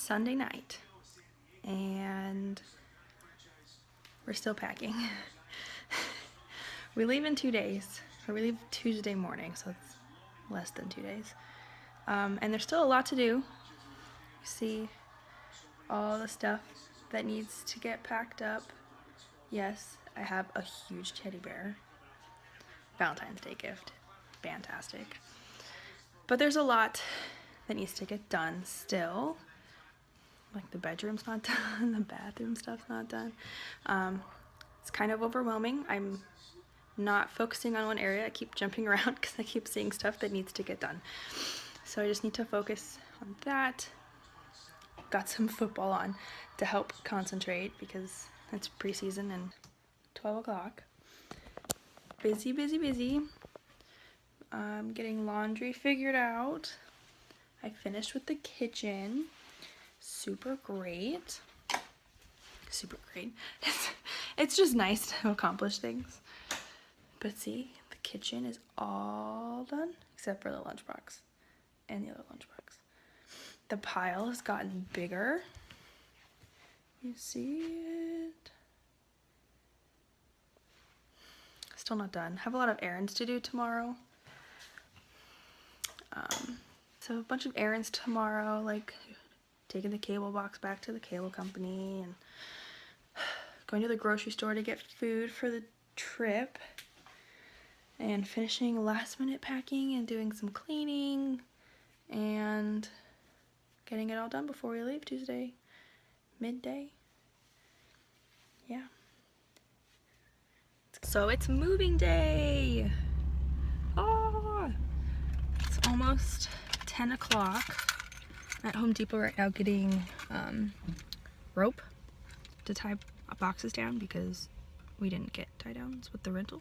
Sunday night and we're still packing. We leave in 2 days, or we leave Tuesday morning, so it's less than 2 days. And there's still a lot to do. You see all the stuff that needs to get packed up. Yes, I have a huge teddy bear. Valentine's Day gift. Fantastic. But there's a lot that needs to get done still. Like the bedroom's not done, the bathroom stuff's not done. It's kind of overwhelming. I'm not focusing on one area. I keep jumping around because I keep seeing stuff that needs to get done. So I just need to focus on that. Got some football on to help concentrate because it's preseason and 12 o'clock. Busy, busy, busy. Getting laundry figured out. I finished with the kitchen. Super great. Super great. It's just nice to accomplish things. But see, the kitchen is all done except for the lunchbox and the other lunchbox. The pile has gotten bigger. You see it? Still not done. Have a lot of errands to do tomorrow. So a bunch of errands tomorrow, like taking the cable box back to the cable company and going to the grocery store to get food for the trip and finishing last minute packing and doing some cleaning and getting it all done before we leave Tuesday midday. Yeah. So it's moving day. Oh, it's almost 10 o'clock. At Home Depot right now getting rope to tie boxes down because we didn't get tie downs with the rental.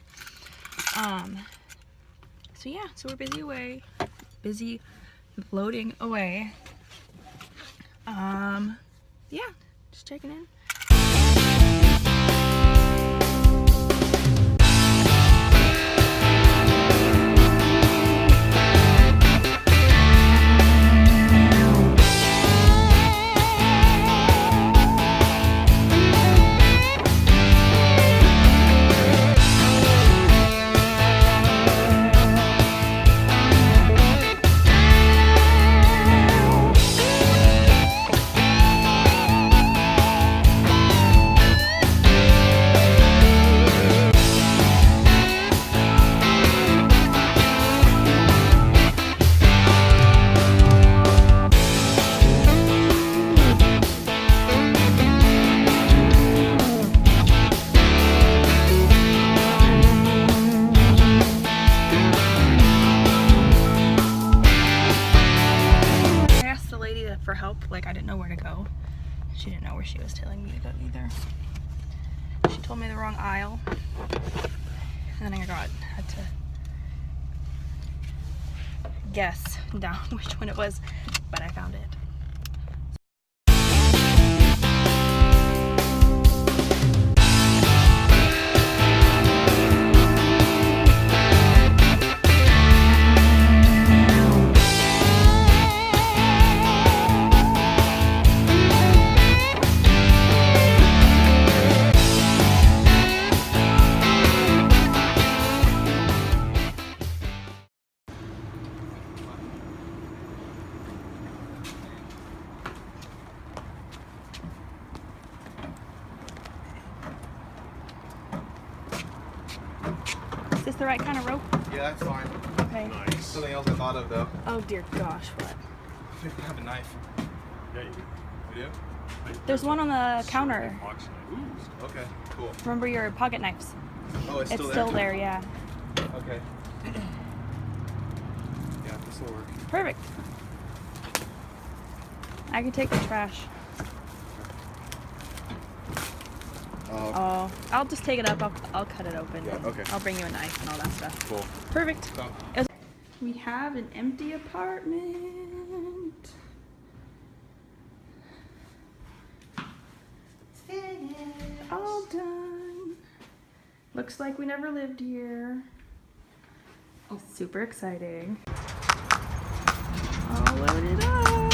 So yeah, so we're busy loading away. Yeah, just checking in. For help, like I didn't know where to go. She didn't know where she was telling me to go either. She told me the wrong aisle, and then I had to guess down which one it was, but I found it. Is this the right kind of rope? Yeah, that's fine. Okay. Nice. Something else I thought of though. Oh dear gosh, what? We have a knife. Yeah, you do. We do? There's one on the counter. Ooh. Okay, cool. Remember your pocket knives? Oh, it's still there? Still there, yeah. Okay. Yeah, this will work. Perfect. I can take the trash. Oh, I'll just take it up. I'll cut it open. Yeah, okay. I'll bring you a knife and all that stuff. Cool. Perfect. So, We have an empty apartment. All done. Looks like we never lived here. Oh, super exciting. All loaded up.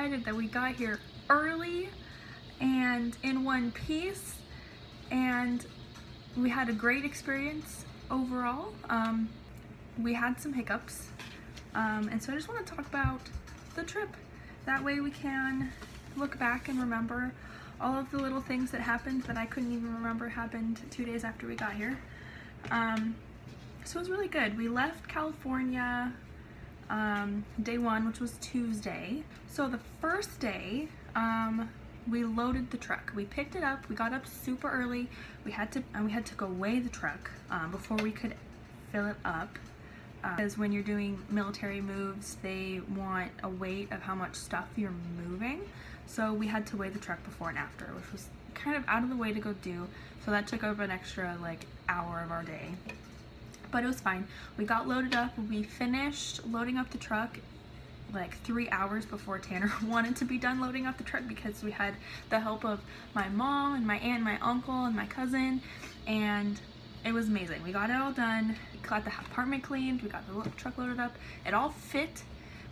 excited that we got here early and in one piece, and we had a great experience overall. We had some hiccups, and so I just want to talk about the trip. That way we can look back and remember all of the little things that happened that I couldn't even remember happened 2 days after we got here. So it was really good. We left California day one, which was Tuesday. So the first day, we loaded the truck. We picked it up. We got up super early. We had to go weigh the truck before we could fill it up. Because when you're doing military moves, they want a weight of how much stuff you're moving. So we had to weigh the truck before and after, which was kind of out of the way to go do. So that took over an extra like hour of our day. But it was fine. We got loaded up. We finished loading up the truck like 3 hours before Tanner wanted to be done loading up the truck, because we had the help of my mom and my aunt and my uncle and my cousin, and it was amazing. We got it all done. We got the apartment cleaned. We got the truck loaded up. It all fit,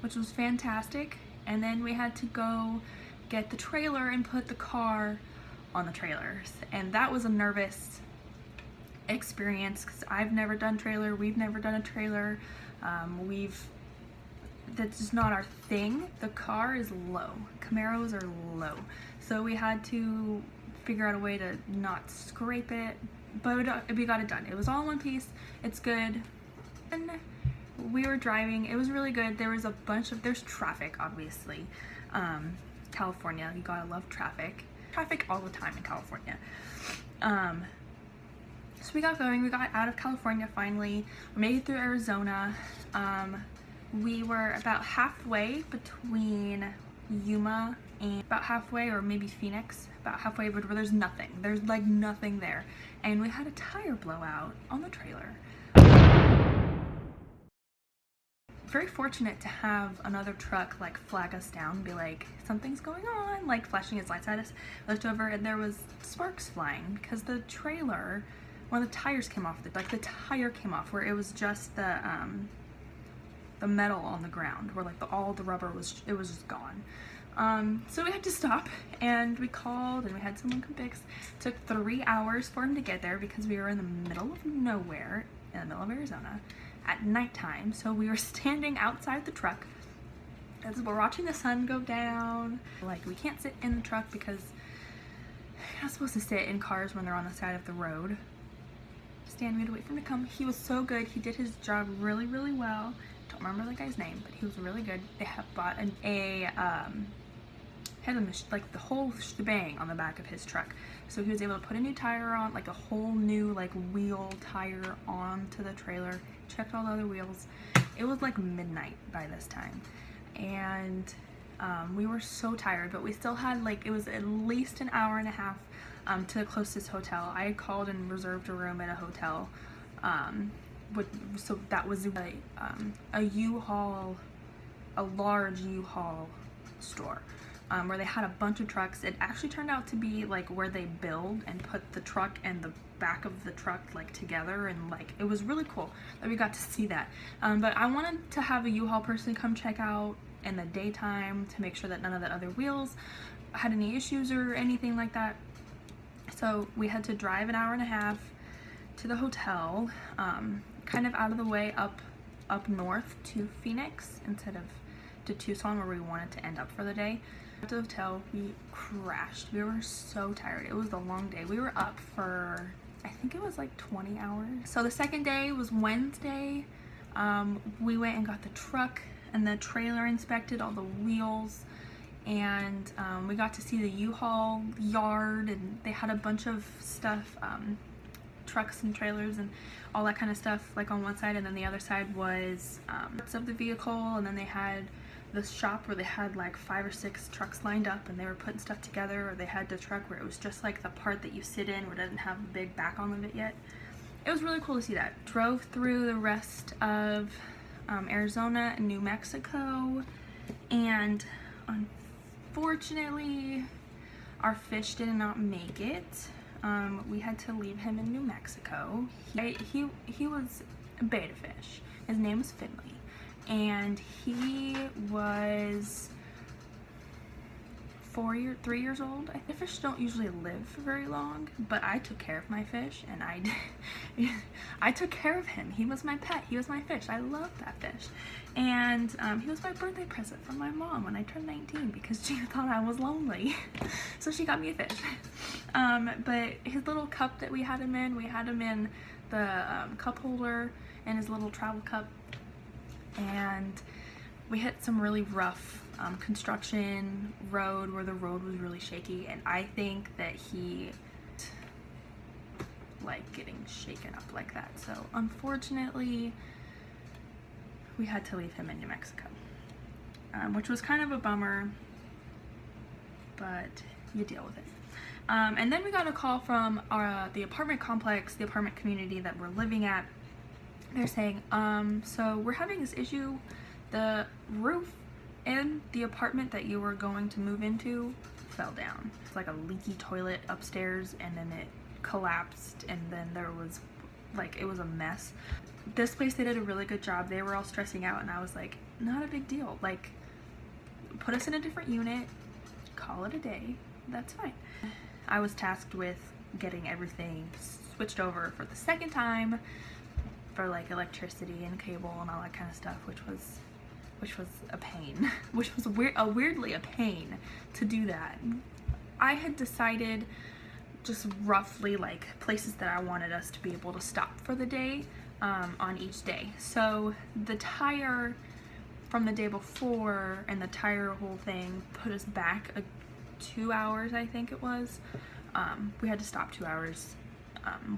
which was fantastic. And then we had to go get the trailer and put the car on the trailers. And that was a nervous experience because I've never done trailer. We've never done a trailer. That's just not our thing. The car is low. Camaros are low. So we had to figure out a way to not scrape it. But we got it done. It was all in one piece. It's good. And we were driving. It was really good. There was there's traffic, obviously. California, you gotta love traffic. Traffic all the time in California. So we got going. We got out of California finally. We made it through Arizona. We were about halfway between Yuma and about halfway, or maybe Phoenix, about halfway, but where there's nothing. There's like nothing there. And we had a tire blowout on the trailer. Very fortunate to have another truck like flag us down and be like, something's going on, like flashing its lights at us. I looked over and there was sparks flying because the trailer, one of the tires came off. The tire came off where it was just the metal on the ground, where like all the rubber was just gone. So we had to stop and we called and we had someone come fix. It took 3 hours for him to get there because we were in the middle of nowhere, in the middle of Arizona at nighttime. So we were standing outside the truck as we're watching the sun go down. Like, we can't sit in the truck because you're not supposed to sit in cars when they're on the side of the road. We had to wait for him to come. He was so good. He did his job really, really well. Don't remember the guy's name, but he was really good. They have bought like the whole shebang on the back of his truck. So he was able to put a new tire on, like a whole new like wheel tire onto the trailer, checked all the other wheels. It was like midnight by this time. And we were so tired, but we still had like, it was at least an hour and a half to the closest hotel. I had called and reserved a room at a hotel. So that was a U-Haul, a large U-Haul store. Where they had a bunch of trucks. It actually turned out to be like where they build and put the truck and the back of the truck like together, and like it was really cool that we got to see that. But I wanted to have a U-Haul person come check out in the daytime to make sure that none of the other wheels had any issues or anything like that. So we had to drive an hour and a half to the hotel, kind of out of the way up north to Phoenix instead of to Tucson, where we wanted to end up for the day. At the hotel, we crashed. We were so tired. It was a long day. We were up for, I think it was like 20 hours. So the second day was Wednesday. We went and got the truck and the trailer inspected, all the wheels, and we got to see the U-Haul yard, and they had a bunch of stuff, trucks and trailers and all that kind of stuff, like on one side, and then the other side was parts of the vehicle, and then they had this shop where they had like 5 or 6 trucks lined up and they were putting stuff together, or they had the truck where it was just like the part that you sit in where it doesn't have a big back on it yet. It was really cool to see that. Drove through the rest of Arizona and New Mexico, and unfortunately our fish did not make it. We had to leave him in New Mexico. He was a betta fish. His name was Finley. And he was 3 years old. I think fish don't usually live very long, but I took care of my fish, and I took care of him. He was my pet. He was my fish. I love that fish. And he was my birthday present from my mom when I turned 19 because she thought I was lonely. So she got me a fish. But his little cup that we had him in the cup holder and his little travel cup. And we hit some really rough construction road where the road was really shaky, and I think that he like getting shaken up like that. So unfortunately we had to leave him in New Mexico, which was kind of a bummer, but you deal with it. And then we got a call from the apartment complex, the apartment community that we're living at. They're saying, so we're having this issue. The roof in the apartment that you were going to move into fell down. It's like a leaky toilet upstairs, and then it collapsed, and then there was like, it was a mess. This place, they did a really good job. They were all stressing out, and I was like, not a big deal. Like, put us in a different unit, call it a day, that's fine. I was tasked with getting everything switched over for the second time for like electricity and cable and all that kind of stuff, which was a pain, which was weirdly a pain to do that. I had decided just roughly like places that I wanted us to be able to stop for the day on each day. So the tire from the day before and the tire whole thing put us back 2 hours, I think it was. We had to stop 2 hours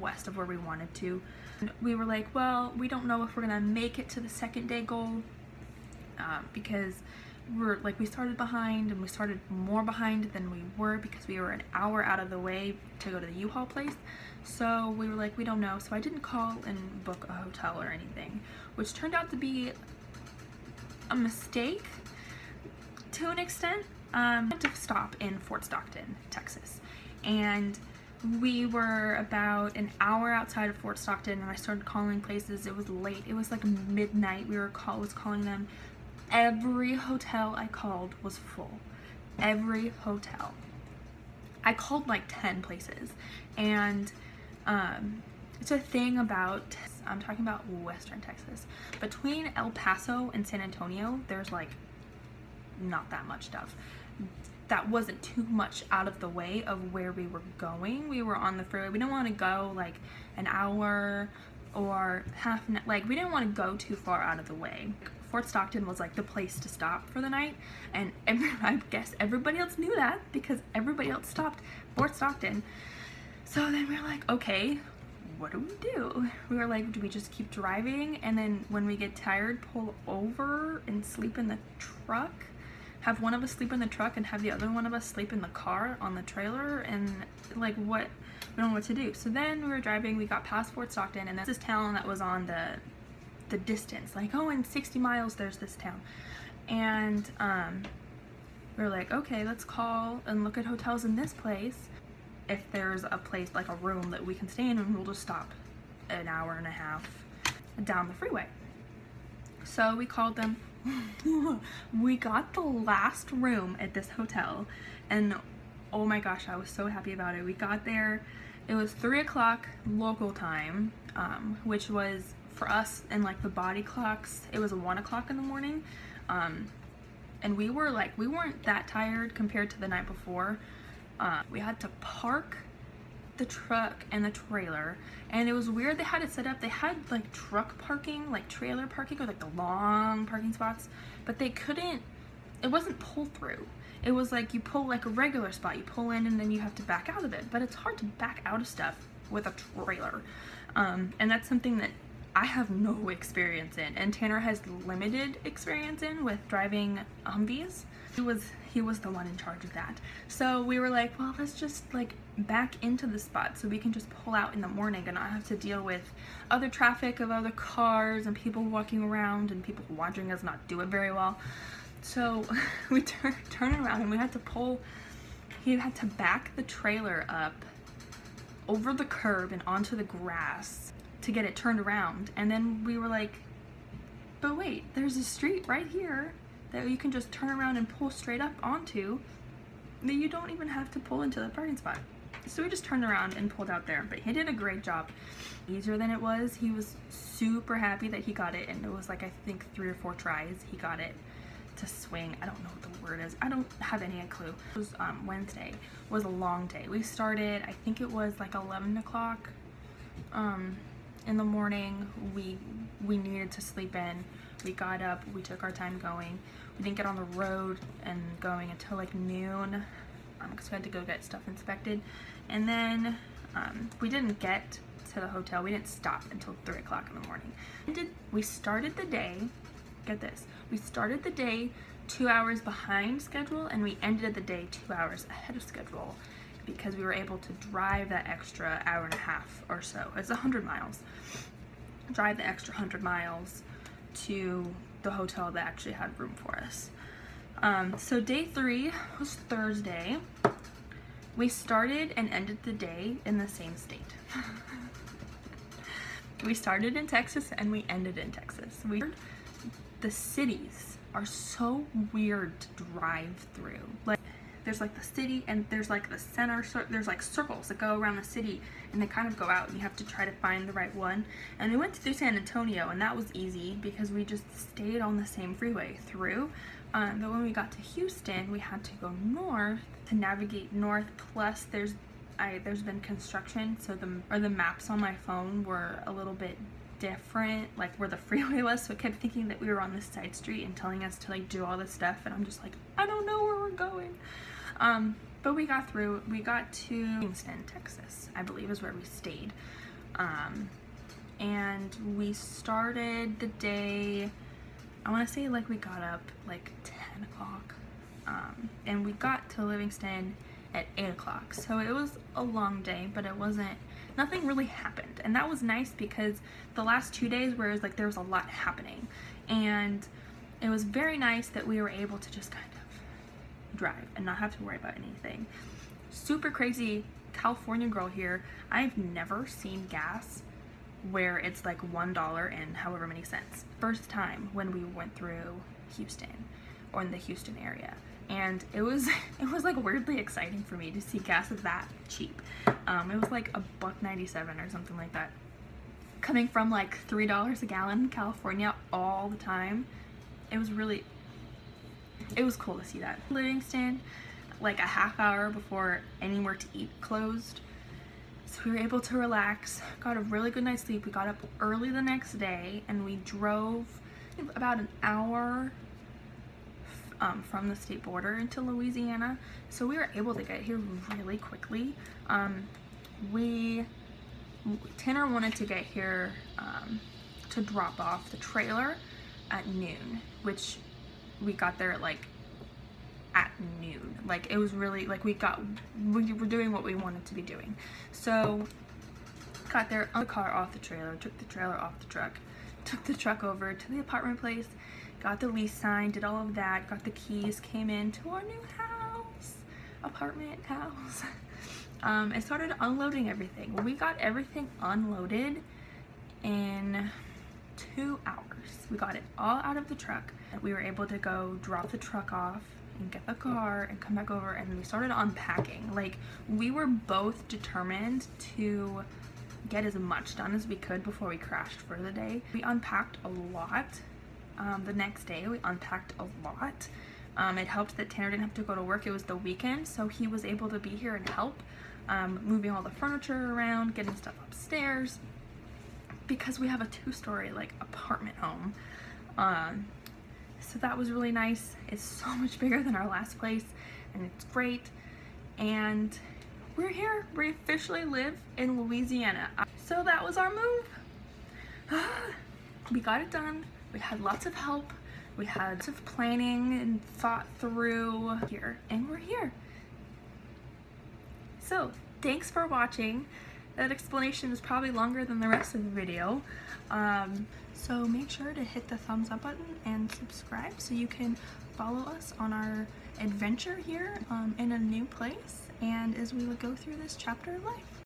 west of where we wanted to. And we were like, well, we don't know if we're gonna make it to the second day goal because we started behind, and we started more behind than we were because we were an hour out of the way to go to the U-Haul place. So we were like, we don't know. So I didn't call and book a hotel or anything, which turned out to be a mistake to an extent. I had to stop in Fort Stockton, Texas, and we were about an hour outside of Fort Stockton, and I started calling places. It was late. It was like midnight. Was calling them. Every hotel I called was full. Every hotel. I called like 10 places, and it's a thing about, I'm talking about Western Texas. Between El Paso and San Antonio, there's like not that much stuff. That wasn't too much out of the way of where we were going. We were on the freeway. We didn't want to go like an hour or half an, like we didn't want to go too far out of the way. Fort Stockton was like the place to stop for the night, and I guess everybody else knew that because everybody else stopped Fort Stockton. So then we were like, okay, what do we do? We were like, do we just keep driving, and then when we get tired, pull over and sleep in the truck? Have one of us sleep in the truck and have the other one of us sleep in the car on the trailer? And like, what? We don't know what to do. So then we were driving, we got past Fort Stockton, and that's this town that was on the distance, like, oh, in 60 miles there's this town. And we were like, okay, let's call and look at hotels in this place. If there's a place, like a room that we can stay in, and we'll just stop an hour and a half down the freeway. So we called them. We got the last room at this hotel, and oh my gosh, I was so happy about it. We got there, it was 3 o'clock local time, which was for us, and like the body clocks, it was 1 o'clock in the morning. And we were like, we weren't that tired compared to the night before. We had to park the truck and the trailer, and it was weird. They had it set up, they had like truck parking, like trailer parking, or like the long parking spots, but they couldn't, it wasn't pull through. It was like you pull like a regular spot, you pull in and then you have to back out of it, but it's hard to back out of stuff with a trailer. And that's something that I have no experience in, and Tanner has limited experience in with driving Humvees. He was the one in charge of that. So we were like, well, let's just like back into the spot so we can just pull out in the morning and not have to deal with other traffic of other cars and people walking around and people watching us not do it very well. So we turn around, and we had to pull, he had to back the trailer up over the curb and onto the grass to get it turned around. And then we were like, but wait, there's a street right here that you can just turn around and pull straight up onto. you don't even have to pull into the parking spot. So we just turned around and pulled out there, but he did a great job. Easier than it was. He was super happy that he got it, and it was like, I think 3 or 4 tries he got it to swing. I don't know what the word is. I don't have any clue. It was Wednesday was a long day. We started, I think it was like 11 o'clock in the morning. We needed to sleep in. We got up, we took our time going. We didn't get on the road and going until like noon, because we had to go get stuff inspected. And then we didn't get to the hotel. We didn't stop until 3 o'clock in the morning. We started the day, get this, we started the day 2 hours behind schedule, and we ended the day 2 hours ahead of schedule because we were able to drive that extra hour and a half or so. It's 100 miles. Drive the extra 100 miles to the hotel that actually had room for us. So day 3 was Thursday. We started and ended the day in the same state. We started in Texas and we ended in Texas. The cities are so weird to drive through. Like, there's like the city and there's like the center, there's like circles that go around the city and they kind of go out and you have to try to find the right one. And we went through San Antonio and that was easy because we just stayed on the same freeway through. But when we got to Houston, we had to go north to navigate north. Plus there's been construction, so the maps on my phone were a little bit different, like where the freeway was, so it kept thinking that we were on this side street and telling us to like do all this stuff, and I'm just like, I don't know where we're going. But we got through. We got to Kingston, Texas, I believe is where we stayed. And we started the day, I want to say like we got up like 10 o'clock, and we got to Livingston at 8 o'clock. So it was a long day, but nothing really happened. And that was nice because the last 2 days where it was like there was a lot happening, and it was very nice that we were able to just kind of drive and not have to worry about anything. Super crazy California girl here. I've never seen gas where it's like $1 and however many cents. First time when we went through Houston or in the Houston area. And it was like weirdly exciting for me to see gas that cheap. It was like $1.97 or something like that. Coming from like $3 a gallon in California all the time, it was cool to see that. Livingston, like a half hour before anywhere to eat closed. So we were able to relax, got a really good night's sleep. We got up early the next day and we drove about an hour from the state border into Louisiana. So we were able to get here really quickly. Tanner wanted to get here to drop off the trailer at noon, which we got there at noon. Like, it was really like we were doing what we wanted to be doing. So got there, on the car off the trailer, took the trailer off the truck, took the truck over to the apartment place, got the lease signed, did all of that, got the keys, came into our new apartment house, and started unloading everything. We got everything unloaded in 2 hours. We got it all out of the truck. We were able to go drop the truck off and get the car and come back over, and we started unpacking. Like, we were both determined to get as much done as we could before we crashed for the day. We unpacked a lot. The next day we unpacked a lot. It helped that Tanner didn't have to go to work. It was the weekend, so he was able to be here and help, moving all the furniture around, getting stuff upstairs, because we have a 2-story like apartment home. So that was really nice. It's so much bigger than our last place, and it's great. And we're here. We officially live in Louisiana. So that was our move. We got it done. We had lots of help. We had lots of planning and thought through here, and we're here. So thanks for watching. That explanation is probably longer than the rest of the video. So make sure to hit the thumbs up button and subscribe so you can follow us on our adventure here in a new place and as we go through this chapter of life.